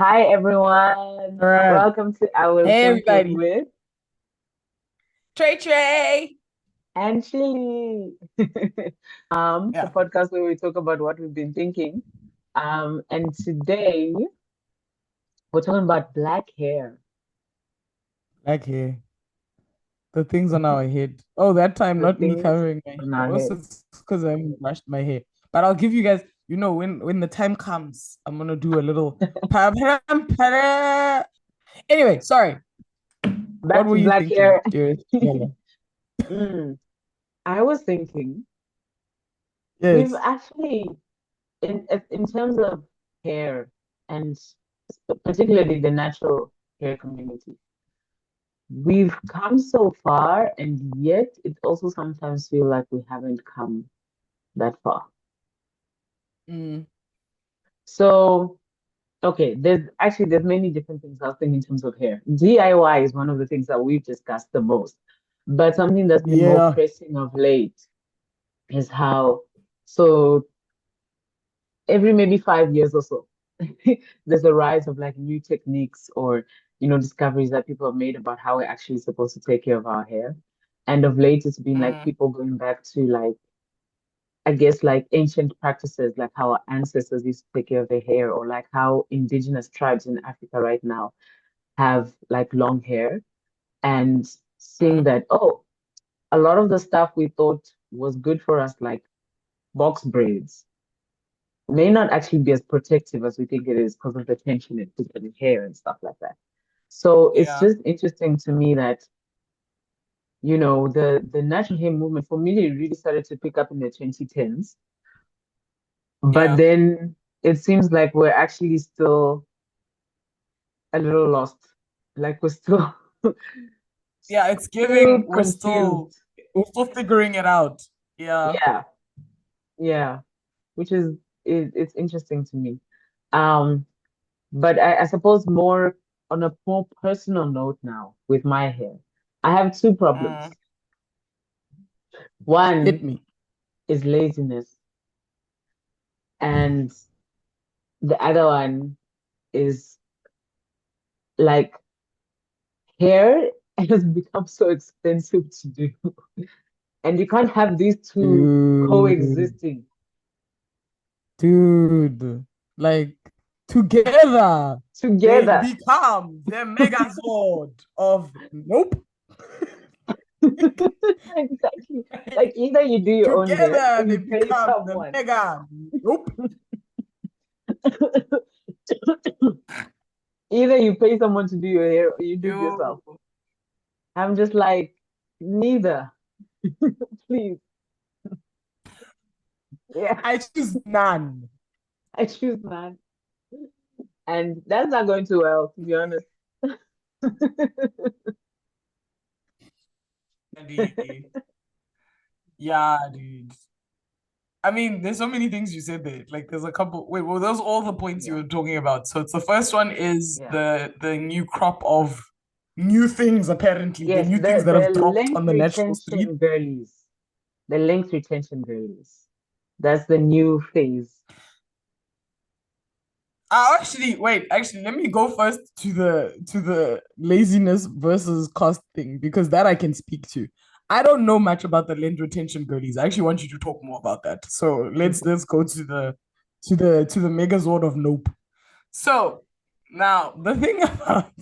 Hi everyone. All right. Welcome to our Hey, Thinking everybody. with Trey Trey. and Chili. The Yeah, podcast where we talk about what we've been thinking. And today we're talking about black hair. black hair. The things on our head. Oh, that time, The not me things covering my hair. on our Also, head. it's because I haven't brushed my hair. But I'll give you guys, when the time comes, I'm gonna do a little Anyway, sorry. What Back were to you black thinking, hair. dearest? Yeah. Mm, I was thinking we've Yes. actually in terms of hair and particularly the natural hair community. We've come so far, and yet it also sometimes feel like we haven't come that far. Mm, So, okay, there's many different things I was thinking in terms of hair. DIY is one of the things that we've discussed the most, but something that's been more yeah. pressing of late is how so every maybe 5 years or so, there's a rise of like new techniques or discoveries that people have made about how we're actually supposed to take care of our hair. And of late, it's been like Mm, people going back to like I guess like ancient practices, like how our ancestors used to take care of their hair, or like how indigenous tribes in Africa right now have like long hair, and seeing mm. that, oh, a lot of the stuff we thought was good for us, like box braids, may not actually be as protective as we think it is because of the tension it puts in the hair and stuff like that. So it's Yeah. just interesting to me that, the natural hair movement for me, it really started to pick up in the 2010s. But Yeah. then it seems like we're actually still a little lost. Like we're still Yeah, it's still giving, confused. we're still figuring it out. Yeah. Yeah, yeah. Which is it's interesting to me. Um, but I suppose more on a more personal note now with my hair. I have two Mm. problems. Hit One me. is laziness, and the other one is like hair has become so expensive to do. And you can't have these two Dude. coexisting Dude, like together they together. become the Megazord of nope. Exactly. Like either you do your own hair or Together they you pay become the someone. mega nope. Either you pay someone to do your hair or you do it yourself. You, I'm just like, neither. Please. Yeah, I choose none. I choose man. And that's not going too well, to be honest. Dude. Yeah, dude. I mean, there's so many things you said there. Like, there's a couple. Wait, well, those all the points you Yeah, were talking about. So it's the first one is yeah. the new crop of new things. Apparently, the Yes, new things that the have dropped length on the natural street. retention girlies. The length retention girlies. That's the new phase. Actually, wait. Actually, let me go first to the laziness versus cost thing because that I can speak to. I don't know much about the lend retention girlies. I actually want you to talk more about that. So let's go to the Megazord of Nope. So now the thing about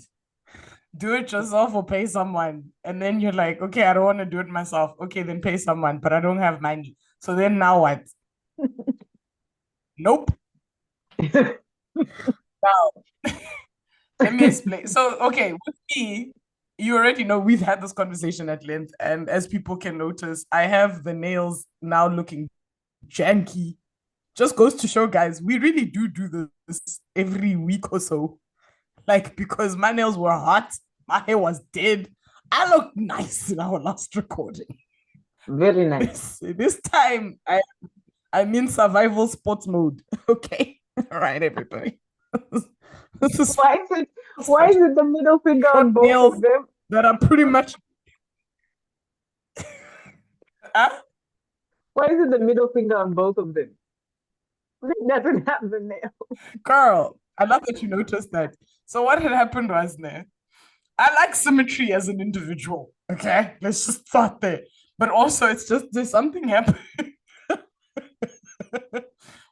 do it yourself or pay someone, and then you're like, okay, I don't want to do it myself. Okay, then pay someone, but I don't have money. So then now what? Nope. Now let me explain. So, okay, with me, you already know we've had this conversation at length, and as people can notice, I have the nails now looking janky. Just goes to show, guys, we really do this every week or so. Like, because my nails were hot, my hair was dead. I looked nice in our last recording. Very nice. This time, I'm in survival sports mode. Okay, all right, everybody. This is Why is it why is it the middle finger short on both nails of them? that are pretty much Why is it the middle finger on both of them? It doesn't have the nail. girl. I love that you noticed that. So what had happened was, ne, I like symmetry as an individual. Okay, let's just start there. But also, it's just there's something happened.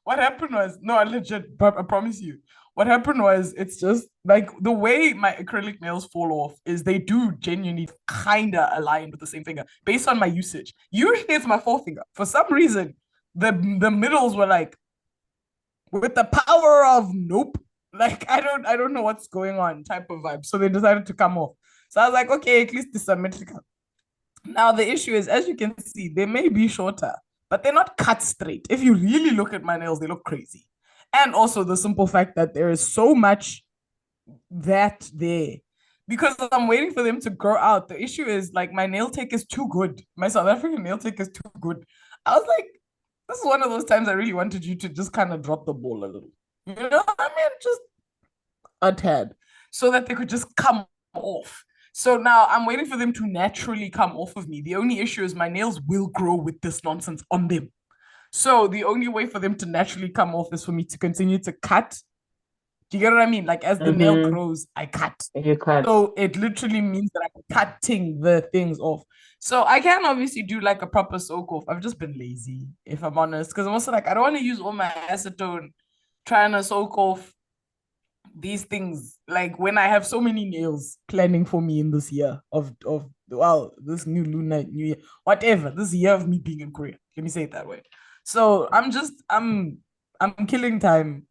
What happened was no, I legit, I promise you. What happened was it's just like the way my acrylic nails fall off is they do genuinely kinda align with the same finger based on my usage. Usually it's my forefinger. For some reason, the middles were like with the power of nope. Like I don't know what's going on type of vibe. So they decided to come off. So I was like, okay, at least it's symmetrical. Now the issue is, as you can see, they may be shorter, but they're not cut straight. If you really look at my nails, they look crazy. And also the simple fact that there is so much that there. Because I'm waiting for them to grow out. The issue is like my nail tech is too good. My South African nail tech is too good. I was like, this is one of those times I really wanted you to just kind of drop the ball a little. You know, I mean, just a tad, so that they could just come off. So now I'm waiting for them to naturally come off of me. The only issue is my nails will grow with this nonsense on them. So the only way for them to naturally come off is for me to continue to cut. Do you get what I mean? Like as the nail Mm-hmm. grows, I cut. You cut. So it literally means that I'm cutting the things off. So I can obviously do like a proper soak off. I've just been lazy, if I'm honest, because I'm also like I don't want to use all my acetone trying to soak off these things like when I have so many nails planning for me in this year of well, this new lunar new year, whatever, this year of me being in Korea. Let me say it that way. So I'm killing time.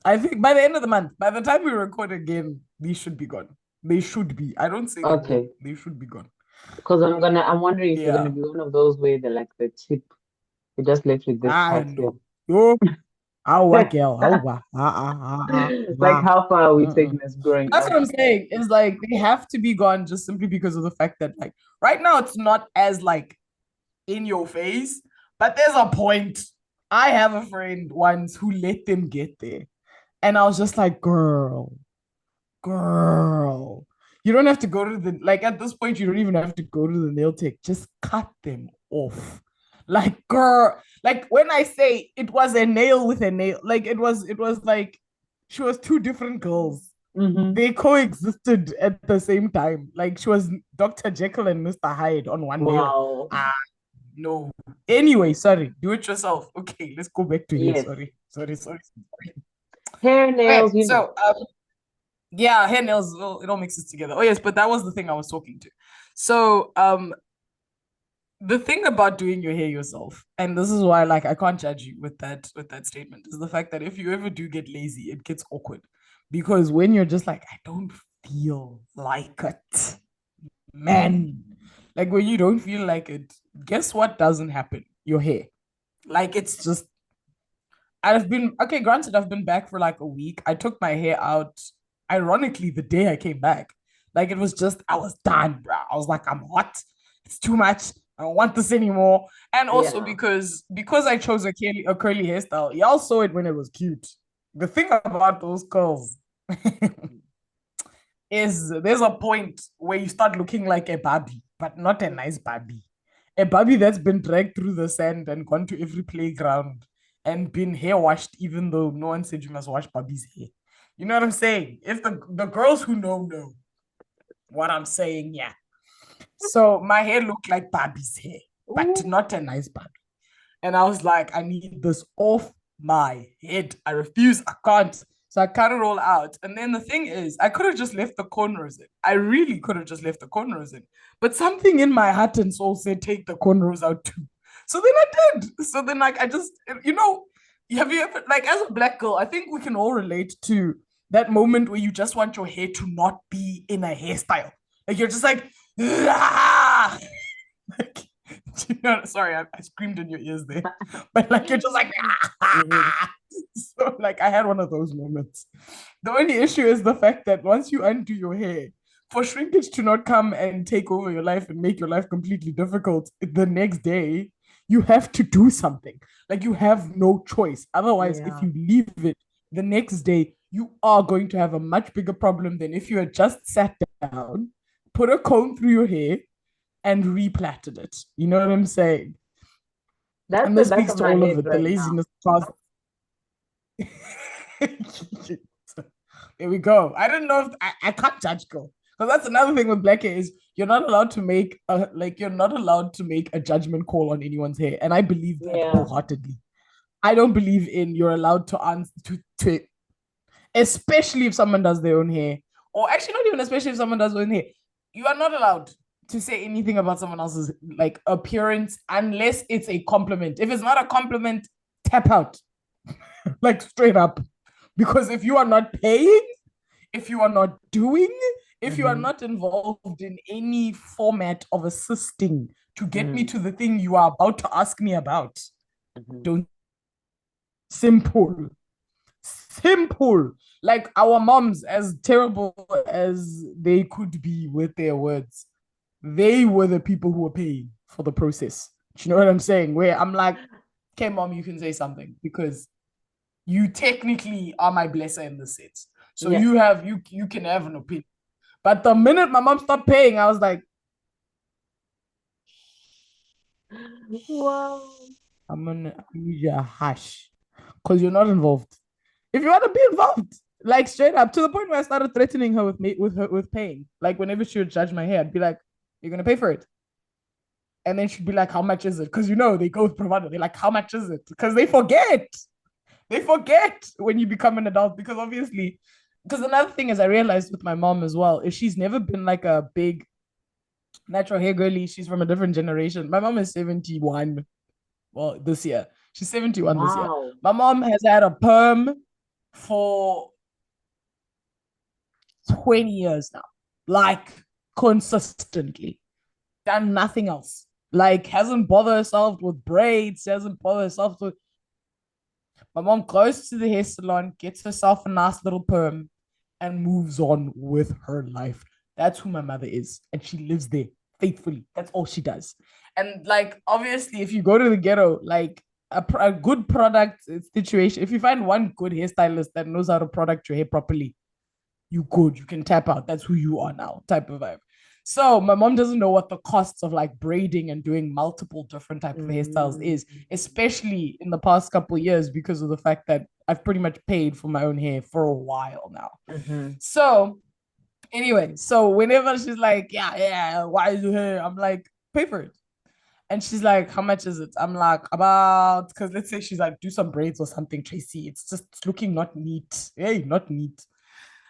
I think by the end of the month, by the time we record again, these should be gone. They should be. I don't say they will. Okay. They should be gone. Because I'm wondering if you're gonna Yeah. be one of those where the like the tip, you're just left with this I part here. know. Yo, awa, girl. Awa. Like how far are we Mm-mm. taking this growing That's out? what I'm saying. Is like they have to be gone just simply because of the fact that like right now it's not as like in your face, but there's a point. I have a friend once who let them get there. And I was just like, girl, you don't have to go to the like at this point, you don't even have to go to the nail tech. Just cut them off. Like, girl, like when I say it was a nail with a nail, like it was like she was two different girls. Mm-hmm. They coexisted at the same time. Like she was Dr. Jekyll and Mr. Hyde on one nail. Wow. Ah, no. Anyway, sorry. Do it yourself. Okay, let's go back to here. Yes. Sorry. Hair, nails, Okay, you know. so yeah, hair nails, it all mixes together. Oh yes, but that was the thing I was talking to. So the thing about doing your hair yourself, and this is why like I can't judge you with that statement, is the fact that if you ever do get lazy, it gets awkward. Because when you're just like, I don't feel like it, man. Like when you don't feel like it, guess what doesn't happen? Your hair. Like it's just I've been okay, granted, I've been back for like a week. I took my hair out, ironically, the day I came back. Like it was just, I was done, bro. I was like, I'm hot. It's too much. I don't want this anymore. And also Yeah. because I chose a curly hairstyle, y'all saw it when it was cute. The thing about those curls is there's a point where you start looking like a Barbie, but not a nice Barbie. A Barbie that's been dragged through the sand and gone to every playground and been hair washed, even though no one said you must wash Barbie's hair. You know what I'm saying? If the girls who know what I'm saying, yeah. So my hair looked like Barbie's hair, but Ooh, not a nice Barbie. And I was like, I need this off my head. I refuse. I can't. So I cut it all out. And then the thing is, I could have just left the cornrows in. I really could have just left the cornrows in. But something in my heart and soul said, take the cornrows out too. So then I did. So then, like, I just, have you ever, like, as a black girl, I think we can all relate to that moment where you just want your hair to not be in a hairstyle. Like, you're just like, ah! Like, sorry, I screamed in your ears there, but like you're just like, mhm. so like I had one of those moments. The only issue is the fact that once you undo your hair, for shrinkage to not come and take over your life and make your life completely difficult the next day, you have to do something. Like you have no choice. Otherwise, if Yeah. you leave it the next day, you are going to have a much bigger problem than if you had just sat down, put a comb through your hair, and replatted it. You know what I'm saying? That's And the this back speaks of to my all of head it, the right now. laziness class. There we go. I don't know if I can't judge girl. Because that's another thing with black hair is you're not allowed to make a you're not allowed to make a judgment call on anyone's hair. And I believe that Yeah. wholeheartedly. I don't believe in you're allowed to answer to especially if someone does their own hair. Or actually not even especially if someone does their own hair. You are not allowed to say anything about someone else's like appearance unless it's a compliment. If it's not a compliment, tap out. Like straight up. Because if you are not paying, if you are not doing, if you are not involved in any format of assisting to get me to the thing you are about to ask me about, don't. Simple. Simple. Like our moms, as terrible as they could be with their words, they were the people who were paying for the process. Do you know what I'm saying? Where I'm like, okay, mom, you can say something because you technically are my blesser in this sense. So Yes. you can have an opinion. But the minute my mom stopped paying, I was like, Wow. I'm gonna need you a hush. Because you're not involved. If you want to be involved, like straight up, to the point where I started threatening her with me with paying. Like whenever she would judge my hair, I'd be like, "You're gonna pay for it," and then she'd be like, "How much is it?" Because they go with provider. They're like, "How much is it?" Because they forget. They forget when you become an adult. Because obviously, because another thing is I realized with my mom as well is she's never been like a big natural hair girly. She's from a different generation. My mom is 71. Well, this year she's 71 this year. Wow. My mom has had a perm for 20 years now, like consistently, done nothing else. Like, hasn't bothered herself with braids, hasn't bothered herself with. My mom goes to the hair salon, gets herself a nice little perm, and moves on with her life. That's who my mother is. And she lives there faithfully. That's all she does. And, like, obviously, if you go to the ghetto, like, a good product situation, if you find one good hairstylist that knows how to product your hair properly, you good, you can tap out. That's who you are now, type of vibe. So my mom doesn't know what the costs of like braiding and doing multiple different type of hairstyles is, especially in the past couple of years because of the fact that I've pretty much paid for my own hair for a while now. So anyway, so whenever she's like, yeah, why is your hair? I'm like, pay for it. And she's like, how much is it? I'm like, about, because let's say she's like, do some braids or something, Tracy. It's just looking not neat. Hey, not neat.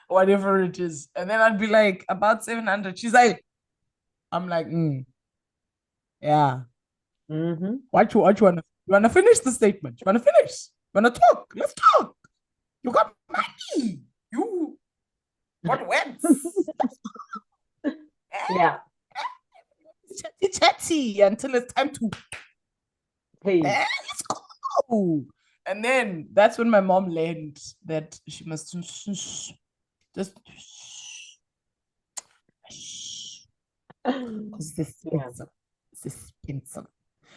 Whatever it is. And then I'd be like, about 700. She's like, I'm like, yeah. What you wanna finish the statement? You wanna finish? You wanna talk? Let's talk. You got money. You got wets. Yeah. Chatty until it's time to Hey. let's go. And then that's when my mom learned that she must just suspense.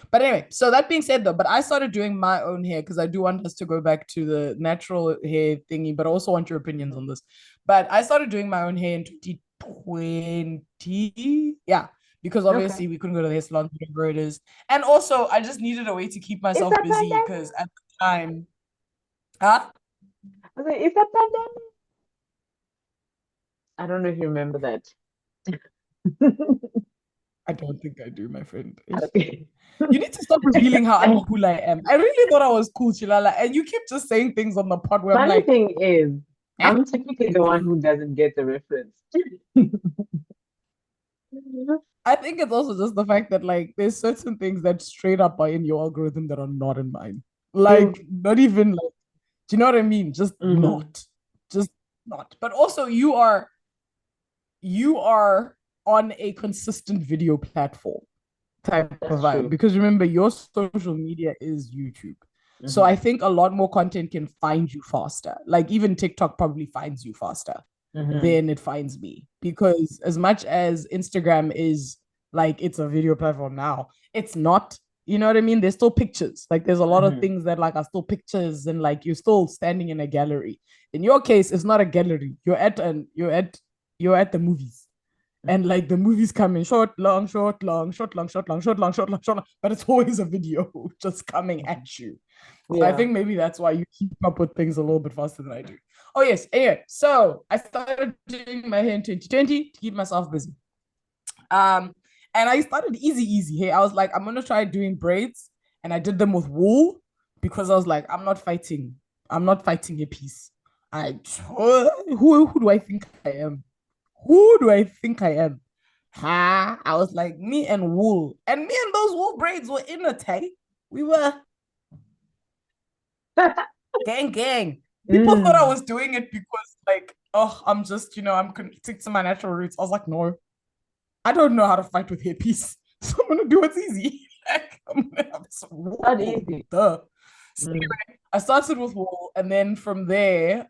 But anyway, so that being said, though, but I started doing my own hair because I do want us to go back to the natural hair thingy, but I also want your opinions on this. But I started doing my own hair in 2020. Yeah, because obviously we couldn't go to the hair salon, whatever it is. And also, I just needed a way to keep myself busy because at the time, It's a pandemic. I don't know if you remember that. I don't think I do, my friend. Okay. You need to stop revealing how uncool I am. I really thought I was cool, Chilala, and you keep just saying things on the pod where I'm Funny like, thing is, I'm typically the one who doesn't get the reference. I think it's also just the fact that like there's certain things that straight up are in your algorithm that are not in mine. Like not even like, do you know what I mean? Just not. But also you are on a consistent video platform type That's of vibe true. because remember your social media is YouTube. So I think a lot more content can find you faster. Like even TikTok probably finds you faster than it finds me because as much as Instagram is like it's a video platform now, it's not. You know what I mean? There's still pictures. Like there's a lot of things that like are still pictures and like you're still standing in a gallery. In your case, it's not a gallery. You're at the movies. And like the movies come in short, long, short, long, short, long, short, long, short, long, short, long, short, long, but it's always a video just coming at you. So I Yeah. think maybe that's why you keep up with things a little bit faster than I do. Oh yes. Anyway, so I started doing my hair in 2020 to keep myself busy. Um, and I started easy. Hey, I was like, I'm gonna try doing braids, and I did them with wool because I was like, I'm not fighting. I'm not fighting a piece. I who do I think I am? Who do I think I am? Ha! I was like, me and wool, and me and those wool braids were in a tie. We were gang. People thought I Mm. was doing it because, like, oh, I'm just, I'm connecting to my natural roots. I was like, no, I don't know how to fight with hairpiece. So I'm gonna do what's easy. Like, I'm gonna have some Not wool. easy. Duh. So Mm. anyway, I started with wool, and then from there,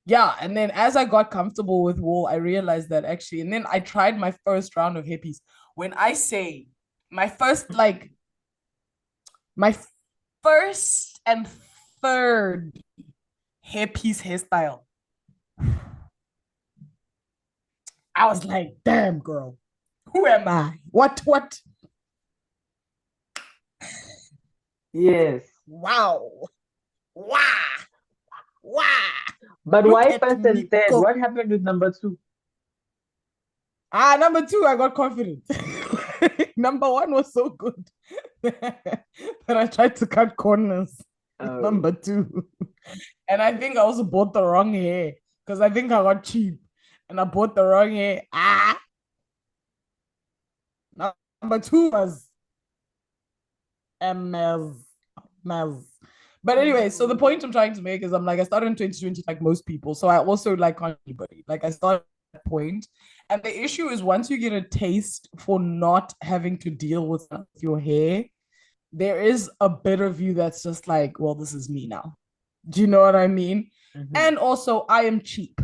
yeah, and then as I got comfortable with wool, I realized that actually, and then I tried my first round of hairpiece. When I say my first, like my first and third hairpiece hairstyle, I was like, damn, girl, who am I? What? Yes. Wow. Wow. Wow. But Look why at first and me third? go. What happened with number two? Number two, I got confident. Number one was so good that I tried to cut corners with Oh, number two. And I think I also bought the wrong hair because I think I got cheap and I bought the wrong hair. Number two was a mess. Mess. But anyway, so the mm, point I'm trying to make is I'm like, I started in 2020 like most people. So I also like anybody. Like I started at that point. And the issue is once you get a taste for not having to deal with your hair, there is a bit of you that's just like, well, this is me now. Do you know what I mean? mhm. And also, I am cheap.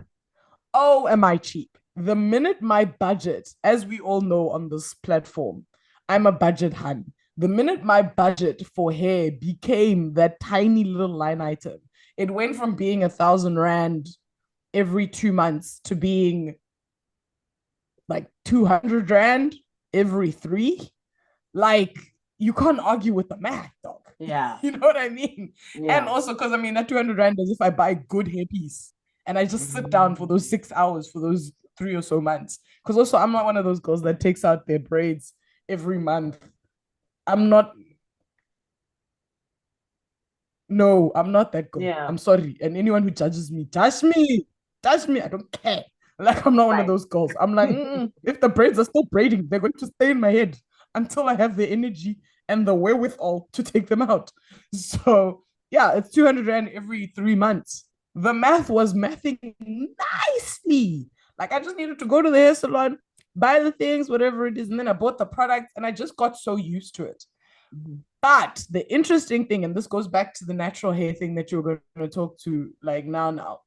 Oh, am I cheap? The minute my budget, as we all know on this platform, I'm a budget hun. The minute my budget for hair became that tiny little line item, it went from being 1,000 rand every 2 months to being like 200 rand every three. Like, you can't argue with the math, dog. Yeah, You know what I mean? And yeah. also, because I mean, that 200 rand is if I buy a good hairpiece and I just sit down for Mhm. those 6 hours for those 3 or so months. Because also, I'm not one of those girls that takes out their braids every month. I'm not, no, I'm not that girl. Yeah, I'm sorry. And anyone who judges me, judge me, judge me. I don't care. Like, I'm not one of fine. those girls. I'm like, if the braids are still braiding, they're going to stay in my head until I have the energy and the wherewithal to take them out. So, yeah, it's 200 Rand every 3 months. The math was mathing nicely. Like, I just needed to go to the hair salon, buy the things, whatever it is. And then I bought the product and I just got so used to it. Mhm. But the interesting thing, and this goes back to the natural hair thing that you're going to talk to like now.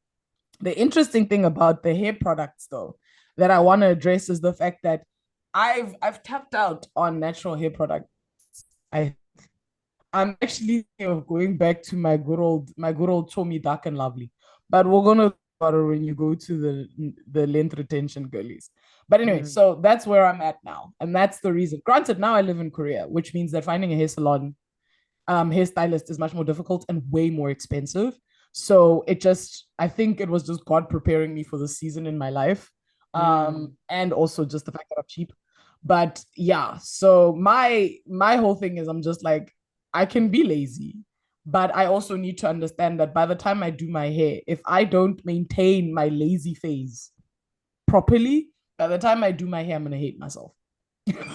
The interesting thing about the hair products though that I want to address is the fact that I've tapped out on natural hair products. I I'm actually thinking of going back to my good old Tommy Dark and Lovely. But we're gonna talk about it when you go to the length retention girlies. But anyway, Mm. so that's where I'm at now. And that's the reason. Granted, now I live in Korea, which means that finding a hair salon hairstylist is much more difficult and way more expensive. So I think it was just God preparing me for the season in my life. Mm. And also just the fact that I'm cheap. But yeah, so my whole thing is I'm just like, I can be lazy, but I also need to understand that by the time I do my hair, if I don't maintain my lazy phase properly, by the time I do my hair, I'm gonna hate myself.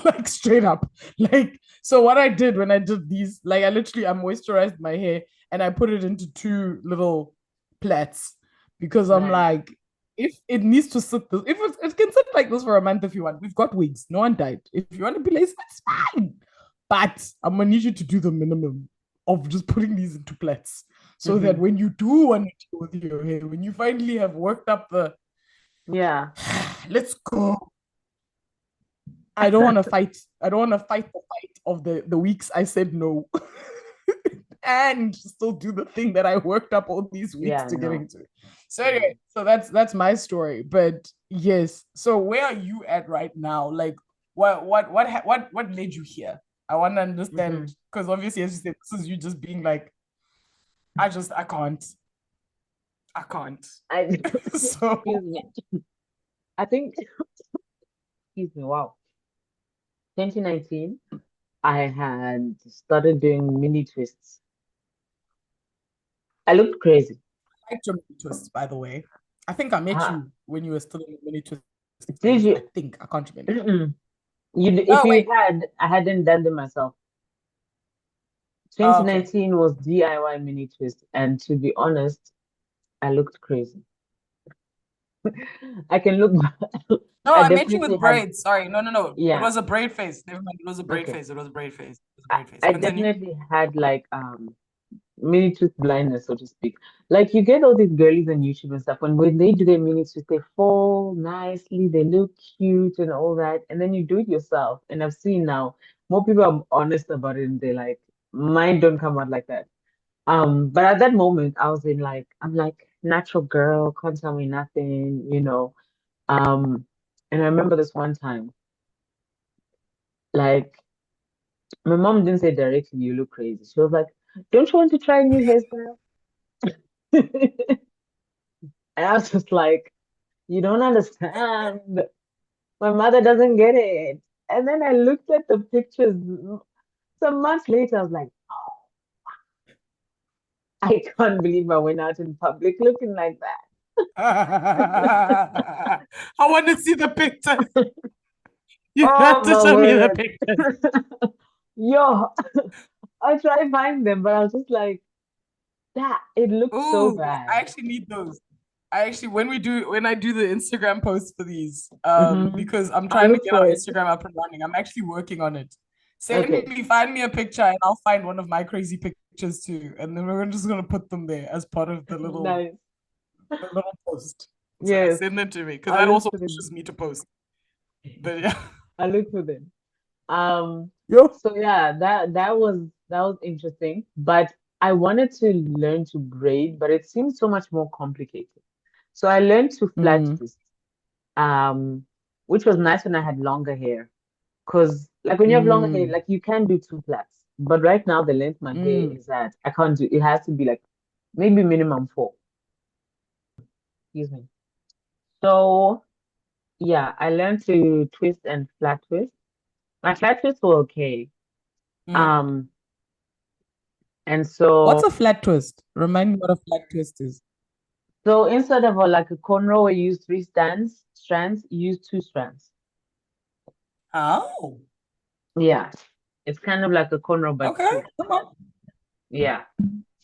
Like straight up. Like, so what I did when I did these, like I moisturized my hair and I put it into two little plaits because I'm Nice. like, if it needs to sit this, if it can sit like this for a month if you want. We've got wigs. No one died. If you want to be lazy, that's fine. But I'm gonna need you to do the minimum of just putting these into plaits. So that Hmm. when you do want to deal with your hair, when you finally have worked up the Yeah. let's go, I don't want to fight. I don't want to fight the fight of the weeks I said no, and still do the thing that I worked up all these weeks Yeah, to no. getting to. So Mm. anyway, so that's my story. But yes, so where are you at right now? Like, what led you here? I want to understand Hmm. because obviously, as you said, this is you just being like, I can't. I can't. I So excuse me. I think excuse me. Wow, 2019. I had started doing mini twists. I looked crazy. I liked your mini twist, by the way. I think I met Uh, you when you were still in the mini twist did phase. I you? think. I can't remember. Mm-mm. You, if No, you wait. had, I hadn't done them myself. Oh, okay. 2019 was DIY mini twist, and to be honest, I looked crazy. I can look back. No, I I met you definitely with had, braids. Sorry. No, no, no. It yeah, was a braid phase. Never mind. It was a braid okay. phase. It was a braid phase. It was a I, braid phase. I Continue. definitely had like mini tooth blindness, so to speak. Like you get all these girlies on YouTube and stuff, when they do their mini tooth, they fall nicely, they look cute and all that, and then you do it yourself. And I've seen now more people are honest about it, and they're like, mine don't come out like that. But at that moment, I was in like, I'm like natural girl, can't tell me nothing, you know. Um, and I remember this one time, like my mom didn't say directly, you look crazy. She was like, don't you want to try a new hairstyle? And I was just like, you don't understand. My mother doesn't get it. And then I looked at the pictures some months later. I was like, I can't believe I went out in public looking like I want to see the pictures. that. You have Oh to my show me the word. pictures. Yo, I try to find them, but I was just like, that it looked so Ooh, I bad. actually need those. I actually when I do the Instagram posts for these, because I'm I'll trying to look get for our it. Instagram up and running. I'm actually working on it. Okay, Find me a picture and I'll find one of my crazy pictures too. And then we're just gonna put them there as part of nice. the little post. So Yes, send them to me because I'll that look also for them. pushes me to post. But yeah. I'll look for them. Um, Yo. so yeah, that was interesting, but I wanted to learn to braid, but it seems so much more complicated. So I learned to flat Mm, twist, um, which was nice when I had longer hair. Because like when you have longer hair, mm, like you can do two plaits. But right now the length of my hair mm. is that I can't do it has to be like maybe minimum four. Excuse me. So yeah, I learned to twist and flat twist. My flat twists were okay. Mm. Um, and What's so a flat twist? Remind me what a flat twist is. instead of like a cornrow where you use three strands, you use two strands. Oh, Yeah. It's kind of like a cornrow but okay. two. Come on. Yeah.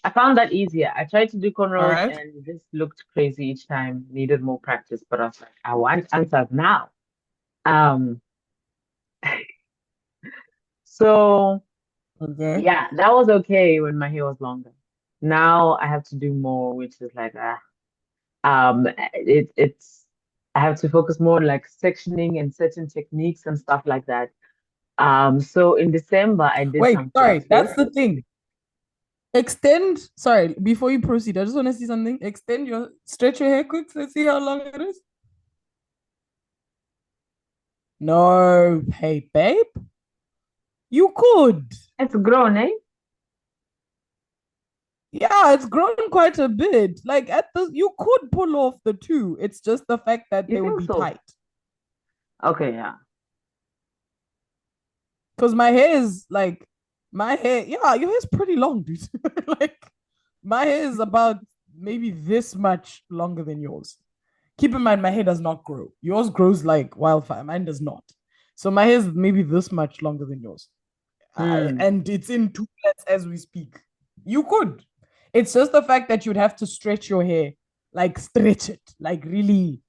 I found that easier. I tried to do All cornrows right. and it just looked crazy each time, needed more practice, but I was like, I want answers now. Um, so Okay. yeah, that was okay when my hair was longer. Now I have to do more, which is like it's I have to focus more on like sectioning and certain techniques and stuff like that. So in December I did Wait, some flat sorry. That's twist. the thing. Extend. Sorry, before you proceed, I just want to see something. Stretch your hair quick. Let's see how long it is. No, hey, babe. You could. It's grown, eh? Yeah, it's grown quite a bit. Like you could pull off the two. It's just the fact that You they would think be so? tight. Okay, yeah. Because my hair is like my hair. Yeah, your hair's pretty long, dude. Like my hair is about maybe this much longer than yours. Keep in mind, my hair does not grow. Yours grows like wildfire. Mine does not. So my hair is maybe this much longer than yours. Hmm. And it's in two plaits as we speak. You could. It's just the fact that you'd have to stretch your hair, like stretch it, like really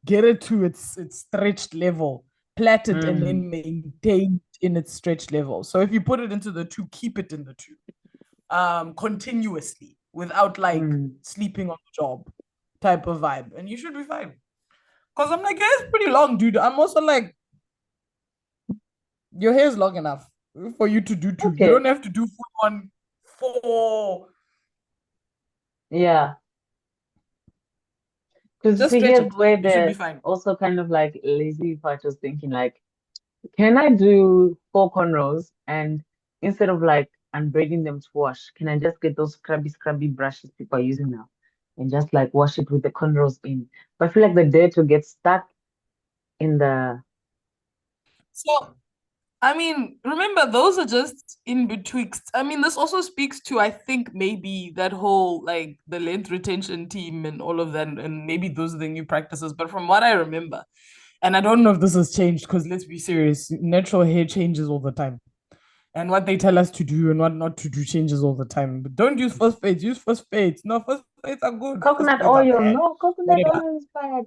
get it to its stretched level, plait it, and Hmm. then maintain in its stretched level. So if you put it into the two, keep it in the two, continuously without like Hmm. sleeping on the job type of vibe, and you should be fine. Cause I'm like, yeah, it's pretty long, dude. I'm also like, your hair is long enough for you to do two. You Okay. don't have to do full on four. Yeah. Because Just see, stretch here's it. where You should be the fine. also kind of like lazy part was thinking like, can I do four cornrows and instead of like unbraiding them to wash, can I just get those scrubby brushes people are using now? and just like wash it with the cornrows in. But I feel like the dirt will get stuck in the. So I mean, remember, those are just in betwixt. I mean, this also speaks to, I think, maybe that whole like the length retention team and all of that, and maybe those are the new practices. But from what I remember, and I don't know if this has changed, because let's be serious, natural hair changes all the time. And what they tell us to do and what not to do changes all the time. But don't use phosphates, use phosphates. No, phosphates are good, Coconut phosphates are oil. bad. No, coconut Whatever. oil is bad.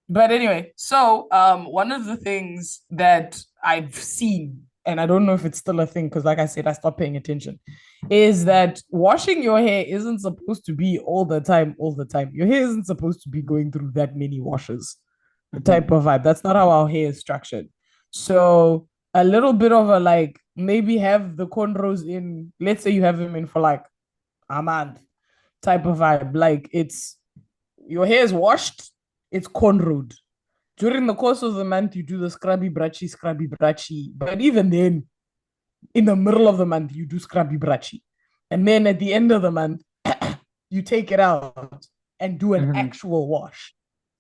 But anyway, so one of the things that I've seen, and I don't know if it's still a thing because, like I said, I stopped paying attention, is that washing your hair isn't supposed to be all the time, all the time. Your hair isn't supposed to be going through that many washes, type Mhm. of vibe. That's not how our hair is structured. So a little bit of a like maybe have the cornrows in, let's say you have them in for like a month, type of vibe. Like it's your hair is washed, it's cornrowed. During the course of the month, you do the scrubby brachy, scrubby brachy. But even then, in the middle of the month, you do scrubby brachy. And then at the end of the month, you take it out and do an Mhm. actual wash.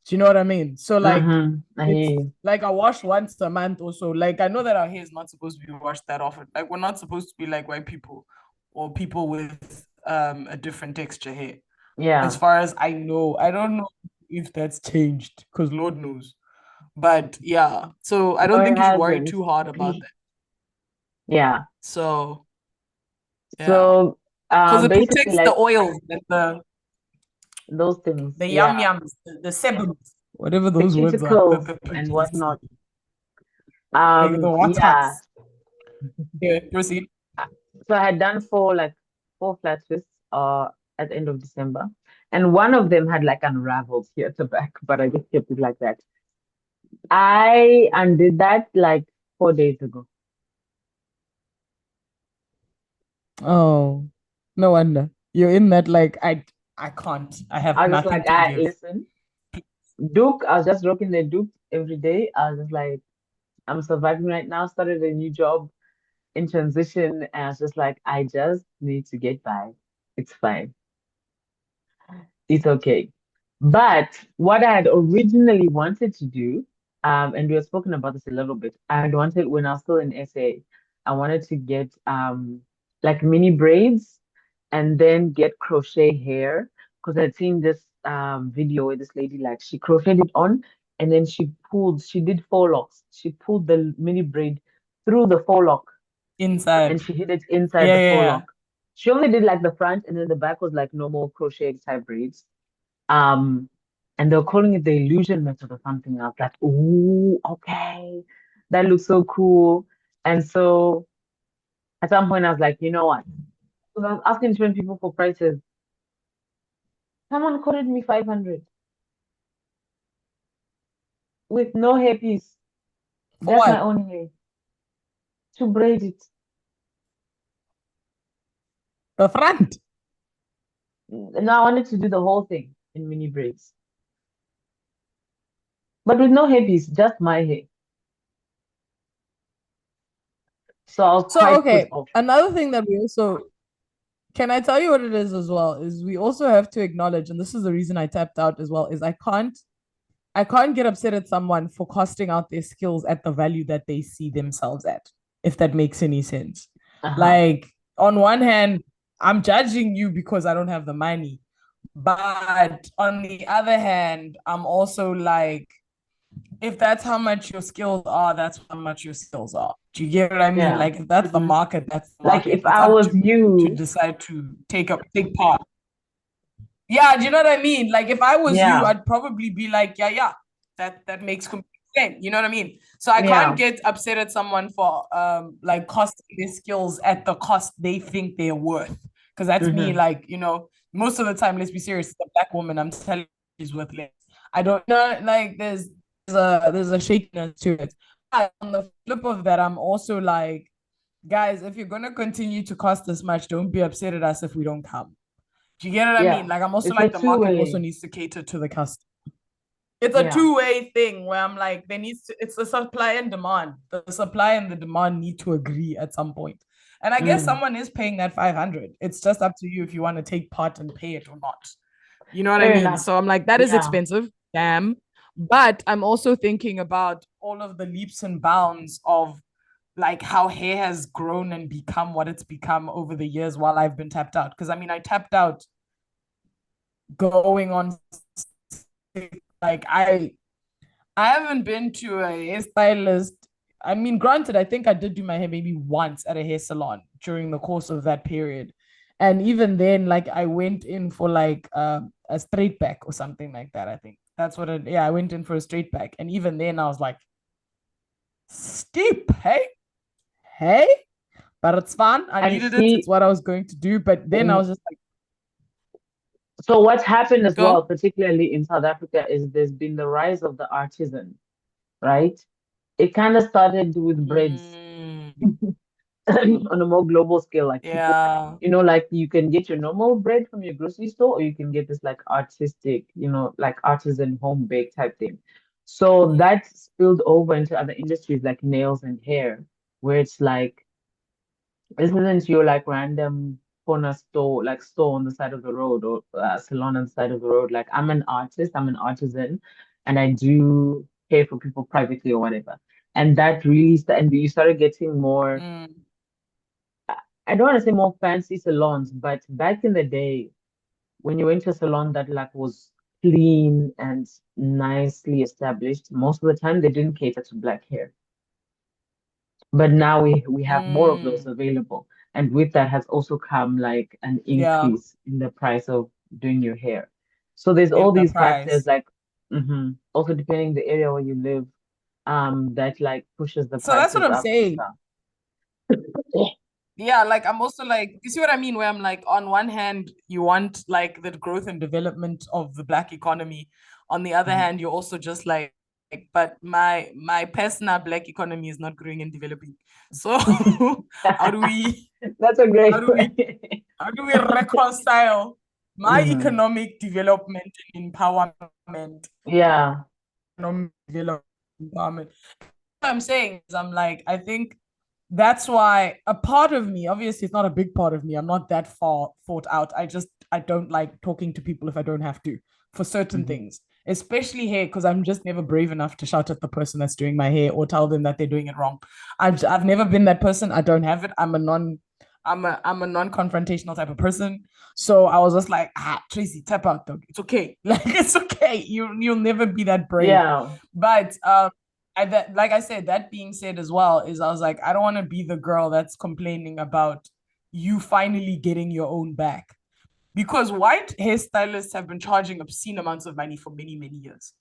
Do you know what I mean? So like Mhm. I hear it's you. like I wash once a month or so. Like I know that our hair is not supposed to be washed that often. Like we're not supposed to be like white people or people with a different texture hair. As Yeah. far as I know, I don't know if that's changed because Lord knows. But yeah, so I No, don't it think you should worry hasn't. too hard about that. Yeah. So yeah, So, because it basically, protects the like oils and those things. the Yeah. yum yums, the sebums, whatever The those words are that cuticles the and people whatnot. say, like the Yeah. wataks. Yeah, proceed. So I had done four flat twists at the end of December. And one of them had like unraveled here at the back, but I just kept it like that. I undid that like 4 days ago. Oh, no wonder you're in that. Like I can't. I have I was just like, nothing to I give. listen, Duke, I was just rocking the Duke every day. I was just like, I'm surviving right now, started a new job in transition, and I was just like, I just need to get by. It's fine. It's okay. But what I had originally wanted to do, and we have spoken about this a little bit, I had wanted when I was still in SA, I wanted to get like mini braids and then get crochet hair because I'd seen this video where this lady like she crocheted on and then she did four locks. She pulled the mini braid through the forelock and Inside. she hid it inside Yeah, the yeah, yeah. forelock. She only did like the front and then the back was like normal crochet type braids. Um, and they were calling it the illusion method or something. I was like, ooh, okay, that looks so cool. And so at some point, I was like, you know what? So I was asking different people for prices. Someone quoted me 500 with no hairpiece, For just my what? own hair to braid it. The front. Now I wanted to do the whole thing in mini braids, but with no hairpiece, just my hair. So I was So quite put okay, off. another thing that we also can I tell you what it is as well? Is we also have to acknowledge, and this is the reason I tapped out as well, is I can't get upset at someone for costing out their skills at the value that they see themselves at, if that makes any sense. Uh-huh. Like, on one hand, I'm judging you because I don't have the money. But on the other hand, I'm also like, if that's how much your skills are, that's how much your skills are. Do you get what I mean? Yeah. Like, if that's the Hmm. market, that's the Like market. if It's I up was to you, decide to take part. Yeah, do you know what I mean? Like if I was you, yeah, I'd probably be like, yeah, yeah, that makes complete sense. You know what I mean? So I can't yeah. get upset at someone for like costing their skills at the cost they think they're worth. Because that's me, Hmm. like, most of the time, let's be serious, the black woman I'm telling you is worth less. I don't know, like there's a shakiness to it. But on the flip of that, I'm also like, guys, if you're gonna continue to cost this much, don't be upset at us if we don't come. Do you get what I mean? Yeah. Like I'm also It's a like the market also two-way. needs to cater to the customer. It's a Yeah. two-way thing where I'm like, there needs to it's the supply and demand. The supply and the demand need to agree at some point. And I guess Mm. someone is paying that 500. It's just up to you if you want to take part and pay it or not. You know what I Fair mean? enough. So I'm like, that is Yeah. expensive. Damn. But I'm also thinking about all of the leaps and bounds of like how hair has grown and become what it's become over the years while I've been tapped out. Because I mean, I tapped out going on like I haven't been to a hairstylist. I mean, granted, I think I did do my hair maybe once at a hair salon during the course of that period. And even then, like I went in for like a straight back or something like that. I think that's what it. Yeah, I went in for a straight back, and even then, I was like, steep, hey, but it's fun. I And needed it. It's see, what I was going to do. But then I was just like, so what's happened as well, go. particularly in South Africa, is there's been the rise of the artisan, right? It kind of started with breads Mm, on a more global scale, like people, yeah. like you can get your normal bread from your grocery store, or you can get this like artistic, like artisan home bake type thing. So that spilled over into other industries like nails and hair, where it's like this isn't your like random corner store, like store on the side of the road or salon on the side of the road. Like I'm an artist, I'm an artisan, and I do pay for people privately or whatever. And that really, and you started getting more, Mm, I don't want to say more fancy salons, but back in the day, when you went to a salon that like was clean and nicely established, most of the time they didn't cater to black hair. But now we have more of those mm, available. And with that has also come like an yeah. increase in the price of doing your hair. So there's In all the these factors price. like also depending the area where you live, that like pushes the So that's what prices I'm up and saying. stuff. Yeah, like I'm also like, you see what I mean? Where I'm like, on one hand, you want like the growth and development of the black economy. On the other Mhm. hand, you're also just but my personal black economy is not growing and developing. So how do we That's a how great do we way. how do we reconcile my Mhm. economic development and empowerment? Yeah. Economic development, empowerment. What I'm saying is I'm like, I think that's why a part of me, obviously it's not a big part of me, I'm not that far thought out. I don't like talking to people if I don't have to for certain Mhm. things, especially hair, because I'm just never brave enough to shout at the person that's doing my hair or tell them that they're doing it wrong. I've never been that person. I don't have it. I'm a non-confrontational type of person. So I was just like, Tracy, tap out, dog. It's okay. Like it's okay. You'll never be that brave. Yeah. But like I said, that being said as well, is I was like, I don't want to be the girl that's complaining about you finally getting your own back. Because white hairstylists have been charging obscene amounts of money for many, many years.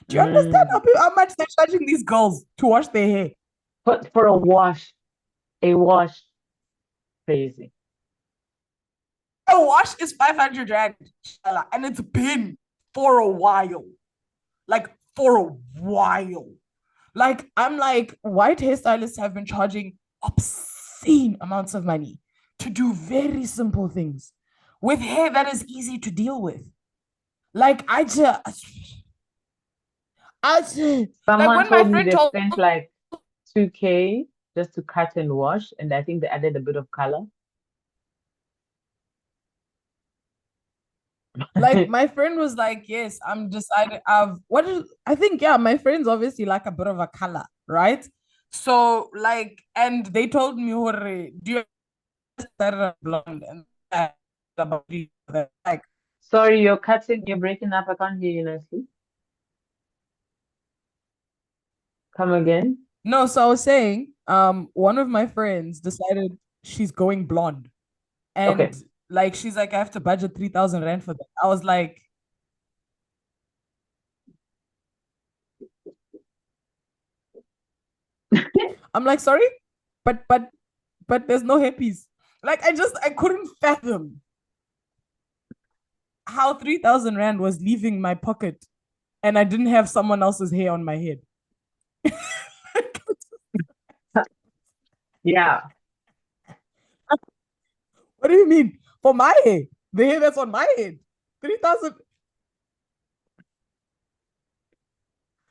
Do you understand Mm. how much they're charging these girls to wash their hair? But for a wash, crazy. A wash is 500 rand, and it's been for a while. Like for a while. Like I'm like, white hairstylists have been charging obscene amounts of money to do very simple things with hair that is easy to deal with. Like I just like Someone when my told me friend they told spent like 2K just to cut and wash, and I think they added a bit of color. like my friend was like, yes, I'm decided. I think yeah, my friends obviously like a bit of a color, right? So like, and they told me, do you start blonde and about like Sorry, you're breaking up. I can't hear you nicely. Come again. no, so I was saying, one of my friends decided she's going blonde, and Okay. like she's like, I have to budget 3,000 rand for that. I was like, I'm like, sorry, but there's no hippies. Like I couldn't fathom how 3,000 rand was leaving my pocket, and I didn't have someone else's hair on my head. Yeah. What do you mean for my hair? The hair that's on my head, 3,000.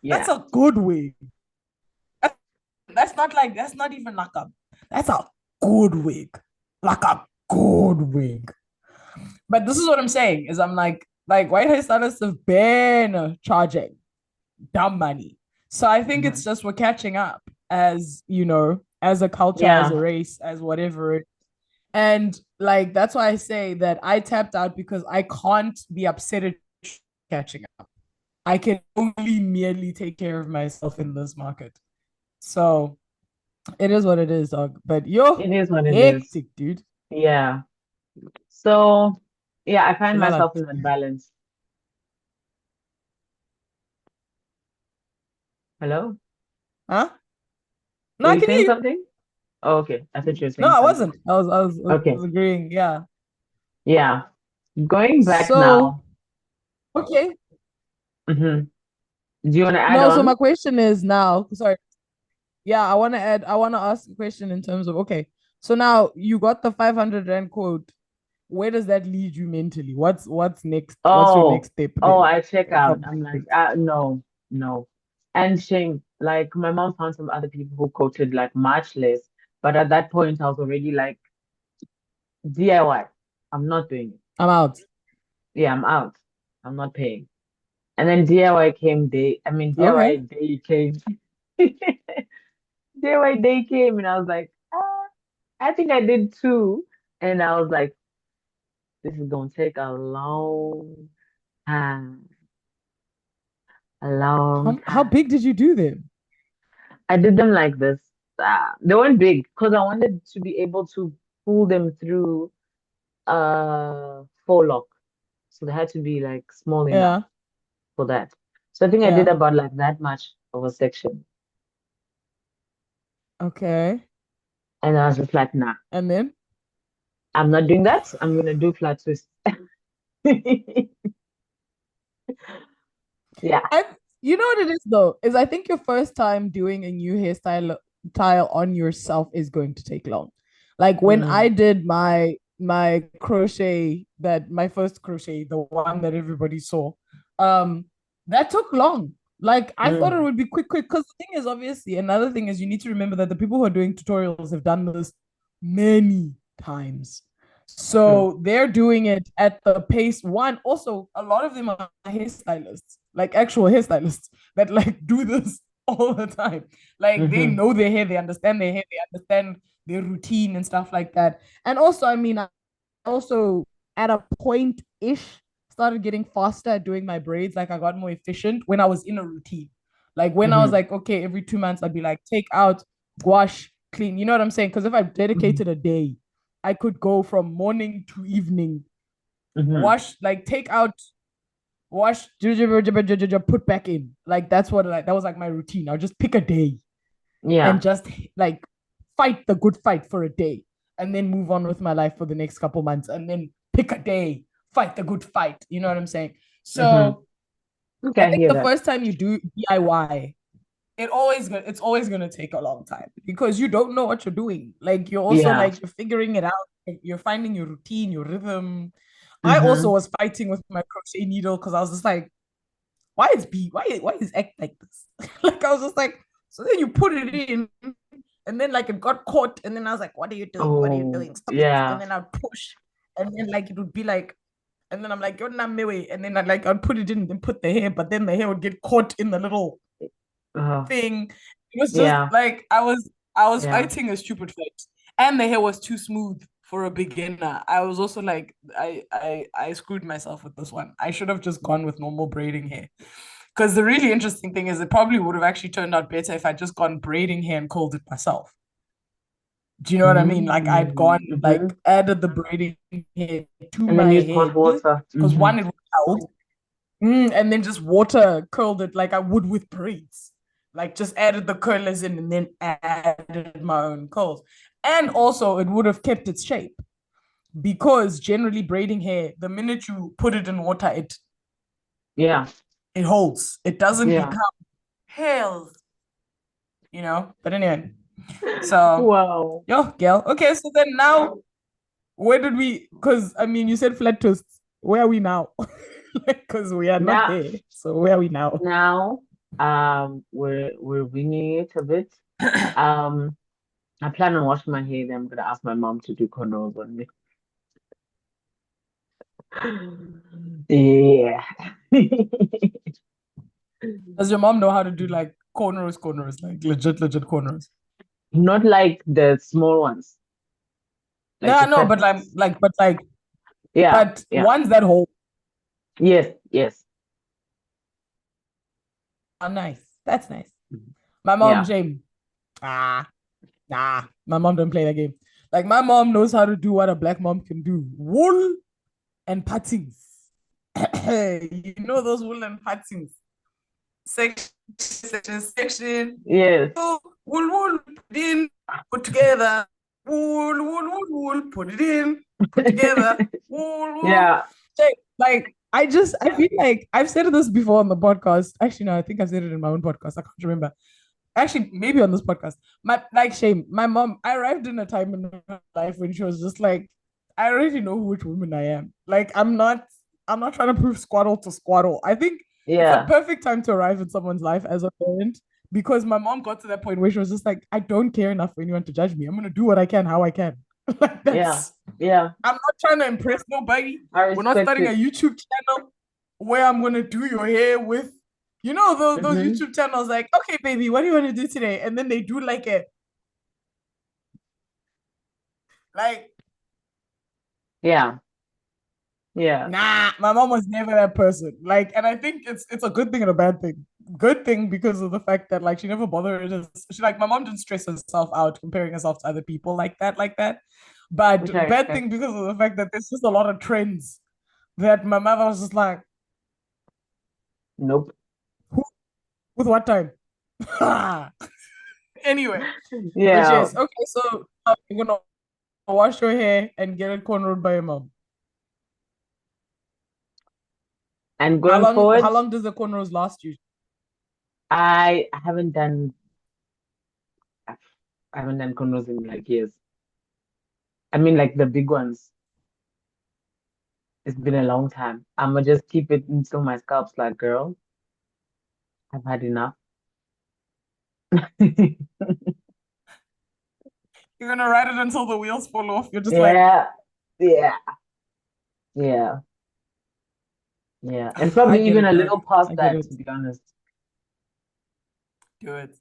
That's Yeah. a good wig. That's not even like that's a good wig. Like a good wig. But this is what I'm saying is I'm like, Like white hairstylists have been charging dumb money. So I think Hmm. it's just we're catching up as, as a culture, as a Yeah, race, as whatever. And like that's why I say that I tapped out because I can't be upset at catching up. I can only merely take care of myself in this market. So it is what it is, dog. But yo, it is what it is. hectic, dude. Yeah. So, yeah, I find Shalala. myself in that balance. Hello? Huh? No, Were I you can hear saying you. something? Oh, okay. I thought you were No, saying I something. wasn't. I Okay. was agreeing. Yeah. Yeah. Going back So, now. okay. Hmm. Do you want to add No, so my on? question is now, sorry. Yeah, I want to ask a question in terms of, okay, so now you got the 500 Rand quote. Where does that lead you mentally? What's next? What's your Oh, next step oh, then I check out. from I'm that like, quote? no, no. And shame. Like my mom found some other people who quoted like much less. But at that point, I was already like, DIY. I'm not doing it. I'm out. Yeah, I'm out. I'm not paying. And then DIY came day. I mean, DIY Okay. day came. DIY day came, and I was like, I think I did too. And I was like, this is gonna take a long time, a long How time. big did you do them? I did them like this. They weren't big because I wanted to be able to pull them through four lock. So they had to be like small enough Yeah. for that. So I think I did Yeah. about like that much of a section. Okay. And I was just like, nah, And then I'm not doing that. I'm gonna do flat twist. Yeah. I you know what it is though, is I think your first time doing a new hairstyle tile on yourself is going to take long. Like when I Mm, did my crochet, that my first crochet, the one that everybody saw, um, that took long. Like I thought it mm, would be quick, because the thing is, obviously, another thing is you need to remember that the people who are doing tutorials have done this many times. true. So they're doing it at the pace. One, also, a lot of them are hairstylists, like actual hairstylists that like do this all the time. Like they Hmm. know their hair, they understand their hair, they understand their routine and stuff like that. And also, I mean, I also at a point ish started getting faster at doing my braids. Like I got more efficient when I was in a routine. Like when I was Hmm. like, okay, every 2 months I'd be like, take out, wash, clean. You know what I'm saying? Because if I Hmm. dedicated a day, I could go from morning to evening, Hmm. wash, like take out, wash, put back in. Like that's what like that was like my routine. I'll just pick a day and Yeah. just like fight the good fight for a day and then move on with my life for the next couple months and then pick a day, fight the good fight. You know what I'm saying? Hmm. So Okay, I I think hear the that. first time you do DIY, it's always gonna take a long time because you don't know what you're doing. Like you're also Yeah. like you're figuring it out. You're finding your routine, your rhythm. I also Hmm. was fighting with my crochet needle because I was just like, why is act like this? Like I was just like, so then you put it in, and then like it got caught, and then I was like, what are you doing? What are you Oh, doing? Stop it! And yeah. then I'd push, and then like it would be like, and then I'm like, you're not me way, and then I'd put it in and put the hair, but then the hair would get caught in the little Uh, thing. It was just yeah. like I was Yeah. fighting a stupid fight, and the hair was too smooth for a beginner. I was also like, I screwed myself with this one. I should have just gone with normal braiding hair. Because the really interesting thing is, it probably would have actually turned out better if I just gone braiding hair and called it myself. Do you know what I mean? Like I'd gone, Mm, hmm. like added the braiding hair to And then my use hot head, water. because Hmm. one, it would help. And then just water curled it like I would with braids. Like just added the curlers in and then added my own curls. And also it would have kept its shape because generally braiding hair, the minute you put it in water, Yeah. it holds. It doesn't Yeah. become held, But anyway, so Wow. yo, girl. Okay, so then now where did we? Because I mean, you said flat toasts. Where are we now? Because we are not Now, there. So where are we now? now, we're winging it a bit. Um, I plan on washing my hair. Then I'm gonna ask my mom to do cornrows on me. Yeah. Does your mom know how to do like cornrows, like legit cornrows? Not like the small ones, like No, the no, fat but ones. Yeah, but yeah. ones that hold. Yes, yes. Oh, nice. That's nice. Mhm. My mom, Yeah. shame. Ah, nah. My mom don't play that game. Like my mom knows how to do what a black mom can do. Wool and pattings. You know those wool and pattings. Section. Yes. Oh, wool, put it in, put together. Wool, put it in, put together. Wool. Yeah. Like, I feel like I've said this before on the podcast. Actually, no, I think I've said it in my own podcast. I can't remember. Actually, maybe on this podcast. Shame. My mom, I arrived in a time in her life when she was just like, I already know which woman I am. Like, I'm not trying to prove squaddle to squaddle. I think it's a Yeah. perfect time to arrive in someone's life as a parent because my mom got to that point where she was just like, I don't care enough for anyone to judge me. I'm gonna do what I can, how I can. Like Yeah. that's Yeah. I'm not trying to impress nobody. I We're not respect starting a it. YouTube channel where I'm gonna do your hair with, those Hmm. YouTube channels. Like, okay, baby, what do you want to do today? And then they do like, Yeah. Yeah. nah. My mom was never that person. Like, and I think it's a good thing and a bad thing. Good thing because of the fact that like she never bothered us. She like my mom didn't stress herself out comparing herself to other people like that. Which I But bad thing respect. because of the fact that there's just a lot of trends that my mother was just like, Nope. who with what time? Anyway, but Yeah. yes, okay. So you're gonna wash your hair and get it cornrowed by your mom. And How going long? forward, How long does the cornrows last you? I haven't done I haven't done condos in like years. I mean like the big ones. It's been a long time. I'ma just keep it until my scalp's like, girl, I've had enough. You're gonna ride it until the wheels fall off. You're just like, Yeah, yeah, yeah, yeah. And I probably get even it, a dog. little past I get that, it. to be honest. Do it.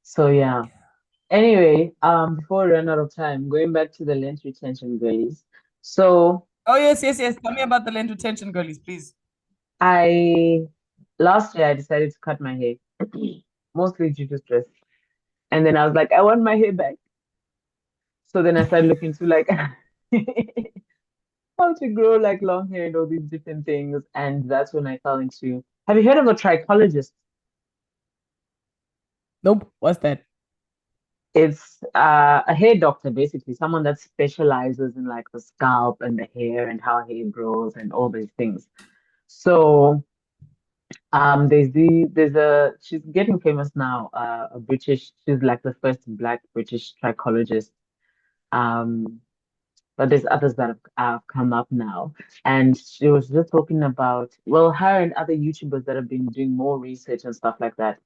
So yeah. Anyway, before we run out of time, going back to the length retention girlies. So Oh yes, yes, yes. Tell me about the lend retention girlies, please. I last year I decided to cut my hair, mostly due to stress. And then I was like, I want my hair back. So then I started looking to like how to grow like long hair and all these different things. And that's when I fell into. Have you heard of a trichologist? Nope. What's that? It's a hair doctor, basically, someone that specializes in like the scalp and the hair and how hair grows and all these things. So there's a she's getting famous now. A British, she's like the first Black British trichologist. Um, but there's others that have come up now. And she was just talking about, well, her and other YouTubers that have been doing more research and stuff like that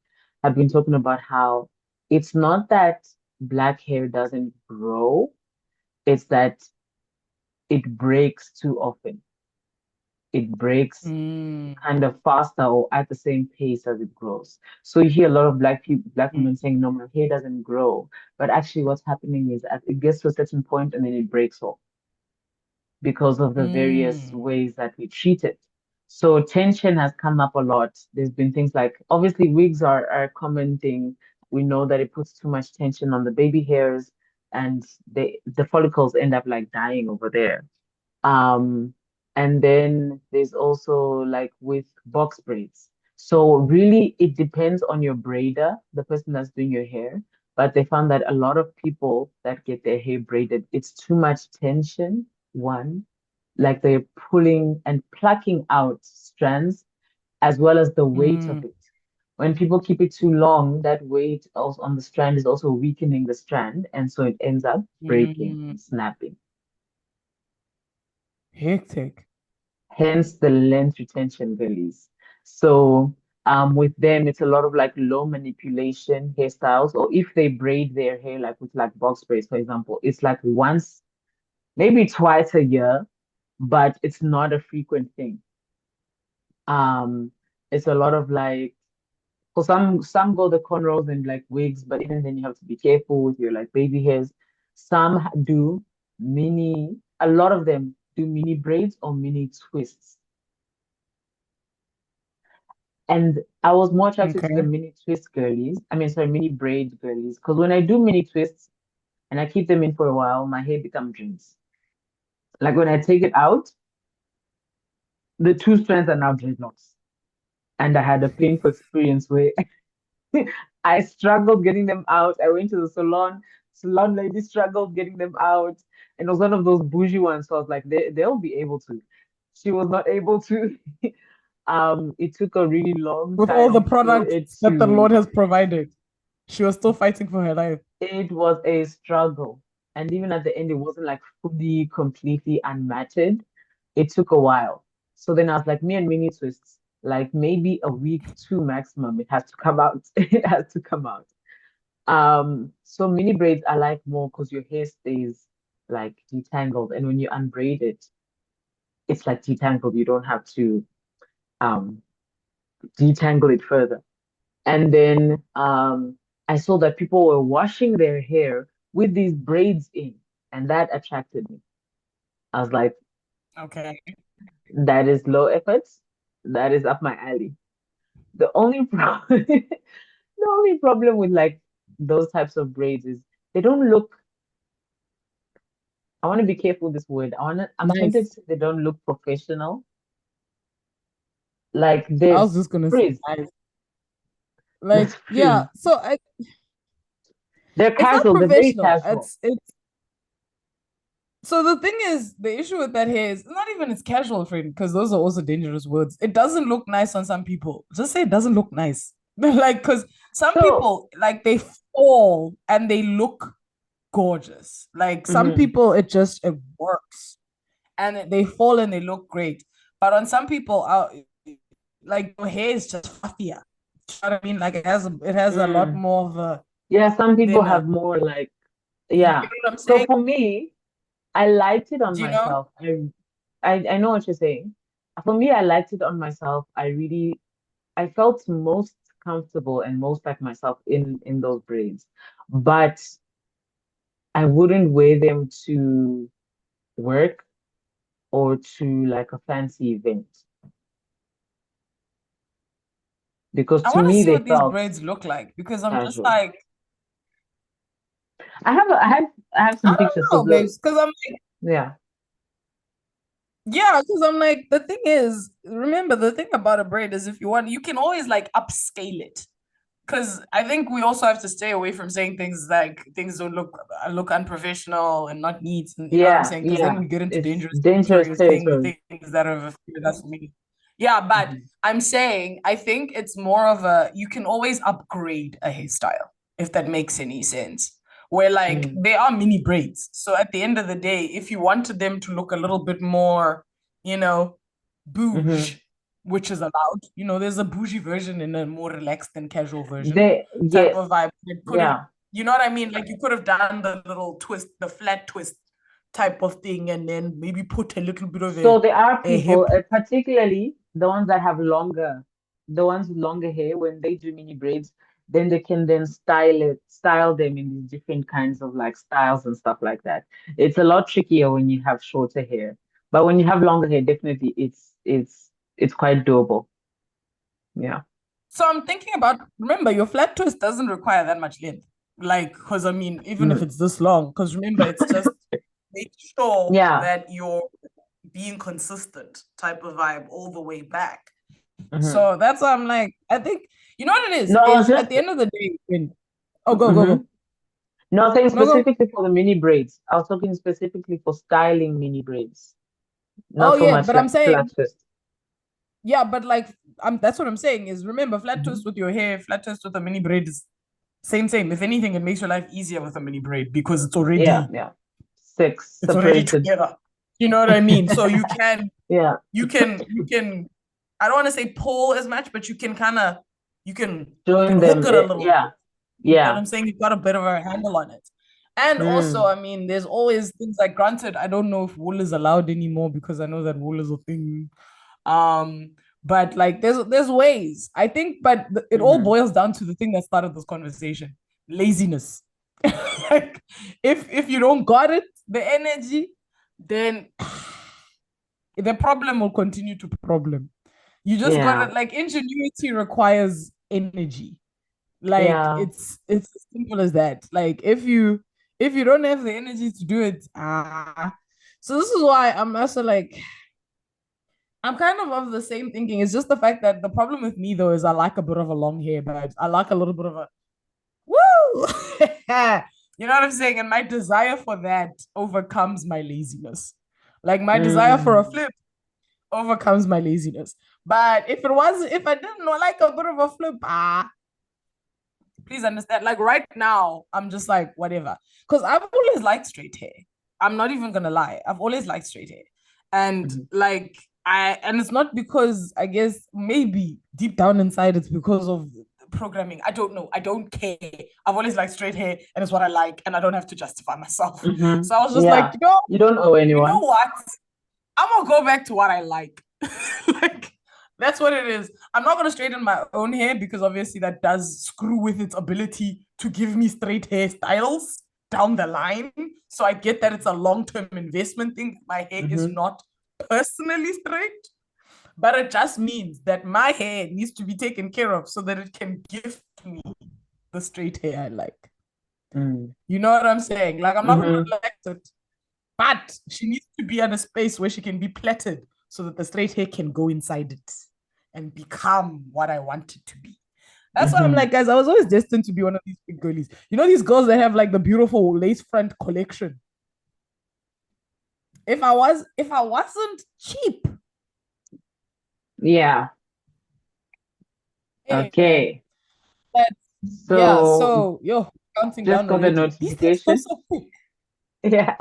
have been talking about how it's not that black hair doesn't grow, it's that it breaks too often. It breaks Mm, kind of faster or at the same pace as it grows. So you hear a lot of black people, black mm, women saying, no, my hair doesn't grow. But actually what's happening is it gets to a certain point and then it breaks off because of the various mm, ways that we treat it. So tension has come up a lot. There's been things like obviously wigs are a common thing. We know that it puts too much tension on the baby hairs and the follicles end up like dying over there. Um, and then there's also like with box braids. So really it depends on your braider, the person that's doing your hair. But they found that a lot of people that get their hair braided, it's too much tension, one, like they're pulling and plucking out strands as well as the weight of mm, it. When people keep it too long, that weight also on the strand is also weakening the strand, and so it ends up breaking mm. and snapping. Hectic. Hence the length retention release. So with them, it's a lot of like low manipulation hairstyles, or if they braid their hair like with like box braids, for example, it's like once, maybe twice a year, but it's not a frequent thing. Um, it's a lot of like, for some go the cornrows and like wigs, but even then you have to be careful with your like baby hairs. Do a lot of them do mini braids or mini twists. And I was more attracted to the Okay. mini twist girlies. I mean, sorry, mini braid girlies. Because when I do mini twists and I keep them in for a while, my hair becomes dreads. Like when I take it out, the two strands are now dreadlocks. And I had a painful experience where I struggled getting them out. I went to the salon lady struggled getting them out. And it was one of those bougie ones. So I was like, they'll be able to. She was not able to. It took a really long With all the time for products it that the to Lord has provided, she was still fighting for her life. it was a struggle. And even at the end, it wasn't like fully, completely unmatted. It took a while. So then I was like, me and mini twists, like maybe a week, two maximum, it has to come out. It has to come out. So mini braids I like more because your hair stays like detangled. And when you unbraid it, it's like detangled. You don't have to um detangle it further. And then I saw that people were washing their hair with these braids in, and that attracted me. I was like, Okay. that is low effort. That is up my alley. The only problem, the only problem with like those types of braids is they don't look. I want to be careful with this word. I'm tempted to Nice. say they don't look professional. Like I they're was just gonna say frizz. nice. That's Like, frizz. yeah. So I They're it's not casual. They're very professional. casual. It's so the thing is, the issue with that hair is not even it's casual, friend, because those are also dangerous words. It doesn't look nice on some people. Just say it doesn't look nice. Like, because some So, people like they fall and they look gorgeous. Like some mhm. people, it works and they fall and they look great. But on some people, like your hair is just fluffier. You know what I mean? Like it has a lot Mm. more of a Yeah, some people have thinner. more like, You yeah. know what I'm So saying? for me, I liked it on Do you know? myself. I know what you're saying. For me, I liked it on myself. I felt most comfortable and most like myself in those braids. But I wouldn't wear them to work or to like a fancy event because I to want to me see they what these felt braids look like because I'm just casual. like, I have I some don't pictures because know, the babes. Because I'm like, yeah. yeah, because I'm like, the thing is, remember, the thing about a braid is if you want, you can always like upscale it. Because I think we also have to stay away from saying things like things don't look unprofessional and not neat, and you know what I'm Yeah, saying? Because then yeah. we get into It's dangerous dangerous territory of saying the territory. things that have offended us. Yeah, but Mhm. I'm saying I think it's more of a you can always upgrade a hairstyle if that makes any sense. Where like Mm. they are mini braids, so at the end of the day, if you wanted them to look a little bit more, you know, Hmm. bouge, which is allowed. You know, there's a bougie version and a more relaxed and casual version type Yes, of vibe. It could have, yeah. you know what I mean? Like you could have done the little twist, the flat twist type of thing, and then maybe put a little bit of So there are a people, hip. particularly the ones that have the ones with longer hair, when they do mini braids, then they can then style them in these different kinds of like styles and stuff like that. It's a lot trickier when you have shorter hair, but when you have longer hair, definitely it's quite doable. Yeah. So I'm thinking about, remember, your flat twist doesn't require that much length. Like, because I mean, even if Mm. it's this long, because remember, it's just make sure Yeah. that you're being consistent type of vibe all the way back. Hmm. So that's why I'm like, I think you know what it No, I was is just at the end of the day, when oh hmm go. no, I'm saying No go. specifically for the mini braids. I was talking specifically for styling mini braids, Oh not so yeah, much but I'm like flat saying, twist. yeah, but like I'm that's what I'm saying is remember flat twist Hmm. with your hair, flat twist with a mini braid is same. If anything, it makes your life easier with a mini braid because Yeah, yeah. Six it's already separated. together. You know what I mean? So you can Yeah. you can I don't want to say pull as much, but you can Showing hook them it a it. little Yeah. bit. You know what Yeah. I'm saying? You've got a bit of a handle on it. And also, Mm. I mean, there's always things like, granted, I don't know if wool is allowed anymore because I know that wool is a thing. Um, but like there's ways. I think, but it all Mm-hmm. boils down to the thing that started this conversation: laziness. Like if you don't got it, the energy, then the problem will continue to problem. You just got Yeah. it. Like ingenuity requires energy. Like Yeah. it's as simple as that. Like if you don't have the energy to do it, so this is why I'm also like I'm kind of the same thinking. It's just the fact that the problem with me though is I like a bit of a long hair, but I like a little bit of a woo. You know what I'm saying? And my desire for that overcomes my laziness. Like my desire for a Mm. flip overcomes my laziness. But if I didn't like a bit of a flip, please understand. Like right now, I'm just like whatever. Because I've always liked straight hair. I'm not even gonna lie. I've always liked straight hair. And Mhm. like and it's not because I guess maybe deep down inside it's because of programming. I don't know. I don't care. I've always liked straight hair and it's what I like, and I don't have to justify myself. Mm-hmm. So I was just like, Yeah. You don't owe you know anyone. what? I'm gonna go back to what I like. Like that's what it is. I'm not gonna straighten my own hair because obviously that does screw with its ability to give me straight hairstyles down the line. So I get that it's a long-term investment thing. My hair is Mm-hmm. not personally straight, but it just means that my hair needs to be taken care of so that it can give me the straight hair I like. Mm. You know what I'm saying? Like I'm not gonna Mm-hmm. neglect it, but she needs to be in a space where she can be plaited so that the straight hair can go inside it and become what I want it to be. That's why I'm Mm-hmm. like, guys, I was always destined to be one of these big girlies. You know, these girls that have like the beautiful lace front collection. If I wasn't cheap, Yeah. anyway, Okay. but yeah, So so yo, counting just down got a already. These things go notification. so quick. Yeah,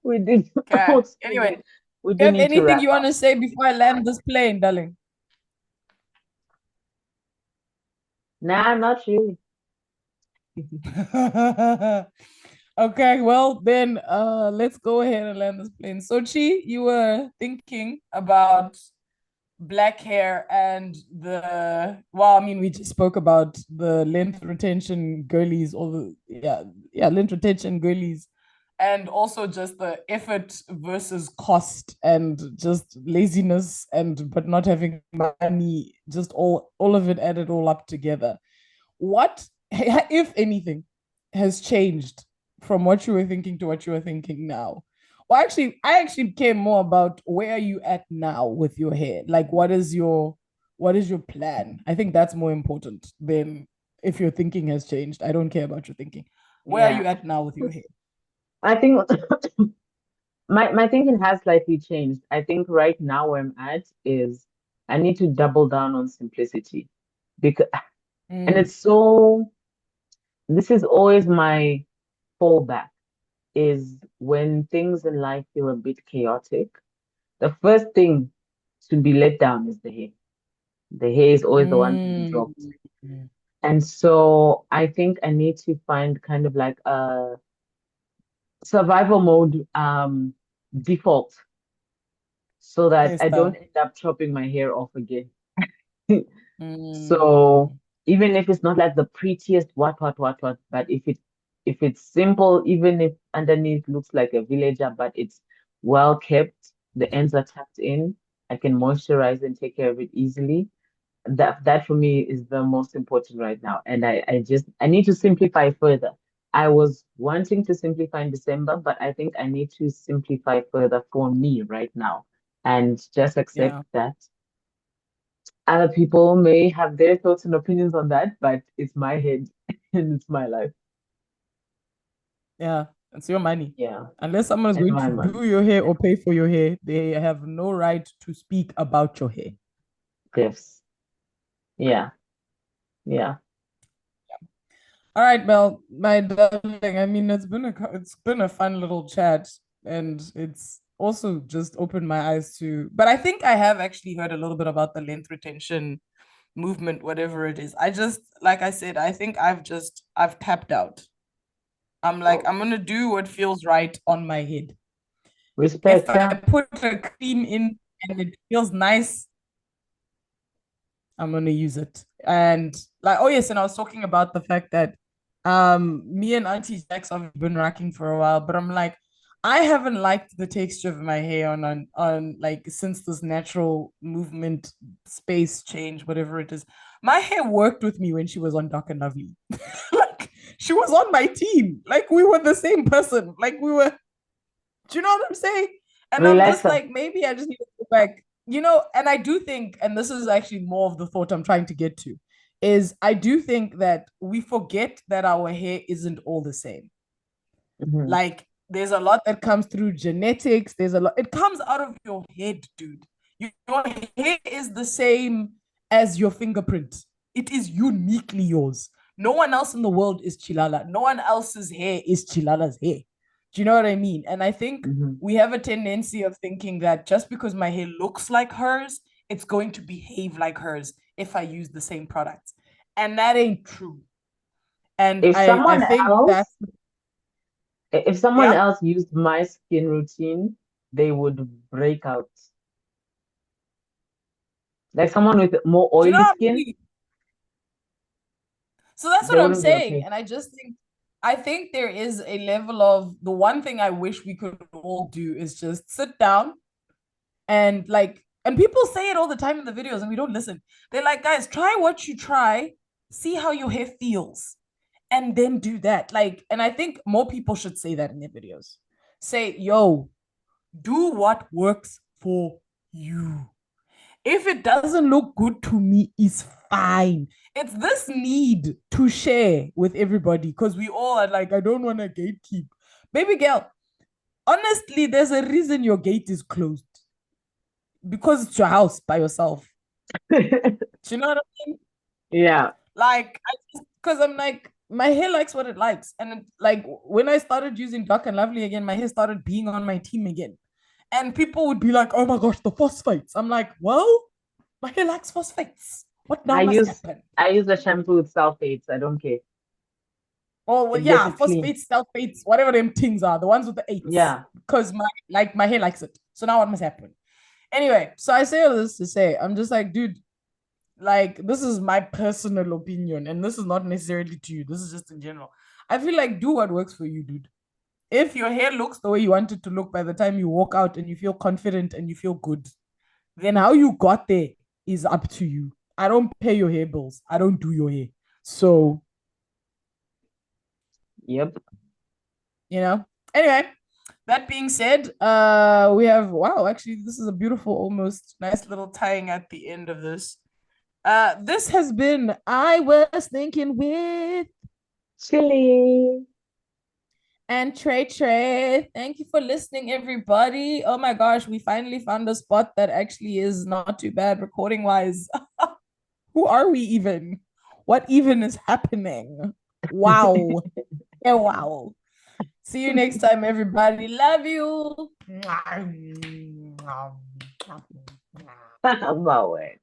we did. Okay. Oh, excuse Anyway, me. We you do have need to anything wrap you want up. to say before I land this plane, darling? Nah, not really. Okay, well then let's go ahead and land this plane. So Chi, you were thinking about black hair and I mean we just spoke about the length retention girlies or the length retention girlies and also just the effort versus cost and just laziness and but not having money, just all of it added all up together. What, if anything, has changed from what you were thinking to what you are thinking now? Well, actually, I actually care more about where are you at now with your hair. Like, what is your plan? I think that's more important than if your thinking has changed. I don't care about your thinking. Where are Yeah. you at now with your hair? I think my thinking has slightly changed. I think right now where I'm at is I need to double down on simplicity because and Mm, it's so this is always my fallback is when things in life feel a bit chaotic. The first thing to be let down is the hair. The hair is always the one to be mm, dropped. And so I think I need to find kind of like a survival mode default so that I don't hairstyle. end up chopping my hair off again. So Mm, even if it's not like the prettiest what, but if it's simple, even if underneath looks like a villager, but it's well kept, the ends are tucked in, I can moisturize and take care of it easily. That for me is the most important right now. And I need to simplify further. I was wanting to simplify in December, but I think I need to simplify further for me right now and just accept yeah, that other people may have their thoughts and opinions on that, but it's my head and it's my life. yeah. It's your money. Yeah, Unless someone is and going my to money. do your hair or pay for your hair, they have no right to speak about your hair. Gifts. Yeah, yeah. All right, Mel, my darling. I mean, it's been a fun little chat, and it's also just opened my eyes to. But I think I have actually heard a little bit about the length retention movement, whatever it is. I just, like I said, I think I've tapped out. I'm like, Oh, I'm gonna do what feels right on my head. If respect, I huh? put a cream in and it feels nice, I'm gonna use it. And like, oh yes, and I was talking about the fact that me and Auntie Jax have been rocking for a while, but I'm like, I haven't liked the texture of my hair on like since this natural movement space change, whatever it is. My hair worked with me when she was on Dark and Lovely. Like she was on my team. Like we were the same person. Like we were, do you know what I'm saying? And I'm just Relaxer. like, maybe I just need to go back, and I do think, and this is actually more of the thought I'm trying to get to, is I do think that we forget that our hair isn't all the same. Mm-hmm. Like, there's a lot that comes through genetics. There's a lot, it comes out of your head, dude. Your hair is the same as your fingerprint, it is uniquely yours. No one else in the world is Chilala. No one else's hair is Chilala's hair. Do you know what I mean? And I think Mm-hmm. we have a tendency of thinking that just because my hair looks like hers, it's going to behave like hers if I use the same products. And that ain't true. And If I someone think that, else, if someone yeah. else used my skin routine, they would break out. Like someone with more Do you know oily how skin, many? So that's they what I'm wouldn't be saying. okay. And I think there is a level of the one thing I wish we could all do is just sit down and like, and people say it all the time in the videos and we don't listen. They're like, guys, try what you try, see how your hair feels, and then do that. Like, and I think more people should say that in their videos. Say, yo, do what works for you. If it doesn't look good to me, it's fine. It's this need to share with everybody because we all are like, I don't want to gatekeep. Baby girl, honestly, there's a reason your gate is closed because it's your house by yourself. Do you know what I mean? Yeah. Like, because I'm like, my hair likes what it likes. And it, like, when I started using Dark and Lovely again, my hair started being on my team again. And people would be like, oh my gosh, the phosphates. I'm like, well, my hair likes phosphates. What now I must use happen? I use a shampoo with sulfates. I don't care. Oh well, It gets yeah, it clean. phosphates, sulfates, whatever them things are, the ones with the eights. Yeah. Because my hair likes it. So now what must happen? Anyway, so I say all this to say, I'm just like, dude, like this is my personal opinion, and this is not necessarily to you. This is just in general. I feel like do what works for you, dude. If your hair looks the way you want it to look by the time you walk out and you feel confident and you feel good, then how you got there is up to you. I don't pay your hair bills. I don't do your hair. So, Yep. Anyway, that being said, we have wow, actually, this is a beautiful, almost nice little tying at the end of this. This has been I Was Thinking with Chili. and Trey Trey. Thank you for listening, everybody. Oh my gosh, we finally found a spot that actually is not too bad recording wise. Who are we even? What even is happening? Wow. Yeah, wow. See you next time, everybody. Love you. About it.